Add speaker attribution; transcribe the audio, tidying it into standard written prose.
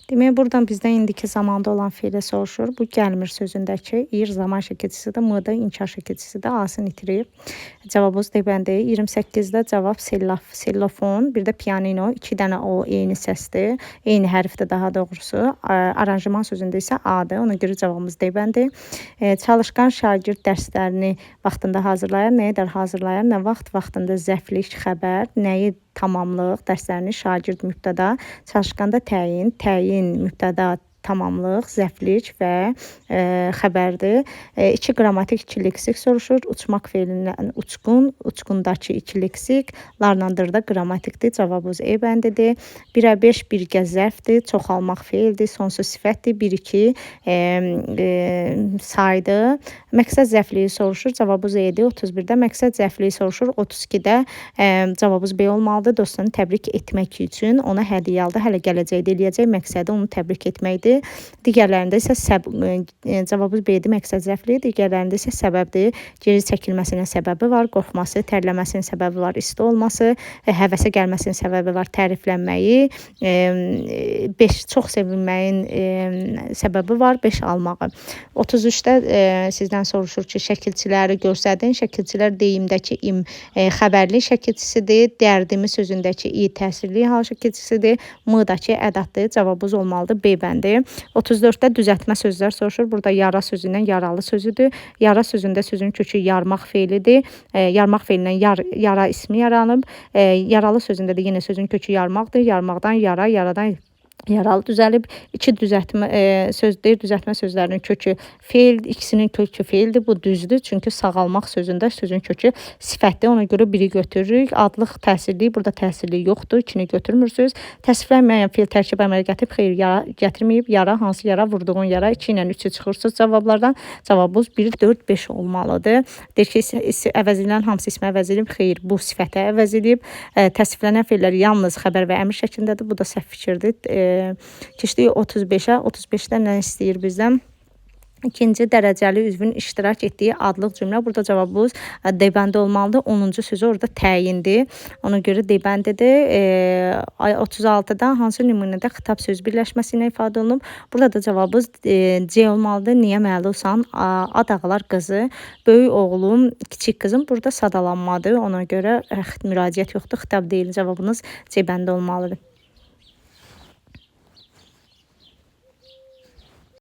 Speaker 1: Demək, buradan bizdən indiki zamanda olan feili soruşur. Bu gəlmir sözündəki ir zaman şəkilçisidir, m-da inkar şəkilçisidir, a-sını itirib. Cavabımız D bəndi. 28-də cavab sellofon, bir də pianino. 2 dənə o eyni səsdir, eyni hərfdir daha doğrusu. Aranjman sözündə isə A-dır. Ona görə cavabımız D bəndi. Çalışqan şagird dərslərini vaxtında hazırlayar. Nəyə qədər hazırlayar? Nə vaxt? Vaxtında zəflik, xəbər, nəyi tamamlıq, dərslərini şagird mübtəda, çalışqanda təyin mübtəda, tamamlıq, zəflik və xəbərdir. 2 qrammatik, 2 leksik soruşur. Uçmaq feilindən uçqun, uçqundakı 2 leksik, larlandırda qrammatikdir. Cavabımız E bəndidir. 1-ə 5 birgə zərfdir, çoxalmaq feildir, sonsuz sifətdir. 1-2 saydır. Məqsəd zəfliyi soruşur. Cavabımız E-dir. 31-də məqsəd zəfliyi soruşur. 32-də cavabımız B olmalıdır. Dostunu təbrik etmək üçün ona hədiyyə aldı. Hələ gələcəkdə eləyəcək məqsədi onu təbrik etməkdir. Digərlərində isə cavabımız B-dir, məqsəd zəfliyi. Digərlərində isə səbəbdir. Geri çəkilməsinin səbəbi var, qorxması, tərləməsinin səbəbi var, isti olması, həvəsə gəlməsinin səbəbi var, təriflənməyi, 5 çox sevinməyin səbəbi var, 5 almağı. 33-də sizdən soruşur ki, şəkilçiləri göstərin. Şəkilçilər deyimdəki im xəbərli şəkilçisidir, dərdimi sözündəki i təsirli hal şəkilçisidir, m-dakı ədatdır. Cavabımız olmalıdır B bəndi. 34-də düzəltmə sözlər soruşur. Burada yara sözündən yaralı sözüdür. Yara sözündə sözün kökü yarmaq feilidir. Yarmaq feilindən yara ismi yaranıb. Yaralı sözündə də yenə sözün kökü yarmaqdır. Yarmaqdan yara, yaradan yaralı düzəlib. 2 düzəltmə sözdür. Düzəltmə sözlərinin kökü feil, ikisinin kökü feildir. Bu düzdür. Çünki sağalmaq sözündə sözün kökü sifətdir. Ona görə biri götürürük. Adlıq təsirli, burada təsirli yoxdur. 2-ni götürmürsünüz. Təsvirlənməyən feil tərkib əmələ gətirib, xeyr, yara gətirməyib. Yara, hansı yara? Vurduğun yara. 2 ilə 3-ü çıxırsınız cavablardan. Cavabımız 1, 4, 5 olmalıdır. Deyir ki, əvəz edilən hamısı ismə əvəz edilib. Xeyr, bu sifətə əvəz edilib. Təsvirlənən feillər yalnız xəbər və əmr şəklindədir. Bu da səhv fikirdir. Keçdik 35-ə. 35-də nə istəyir bizdən? İkinci dərəcəli üzvün iştirak etdiyi adlıq cümlə. Burada cavabımız D bəndi olmalıdır. 10-cu sözü orada təyindir. Ona görə D bəndidir. 36-da hansı nümunədə xitab söz birləşməsi ilə ifadə olunub? Burada da cavabımız C olmalıdır. Niyə məlusan? Ad ağlar qızı. Böyük oğlum, kiçik qızım. Burada sadalanmadır. Ona görə müraciət yoxdur. Xitab deyil. Cavabınız C bəndi olmalıdır.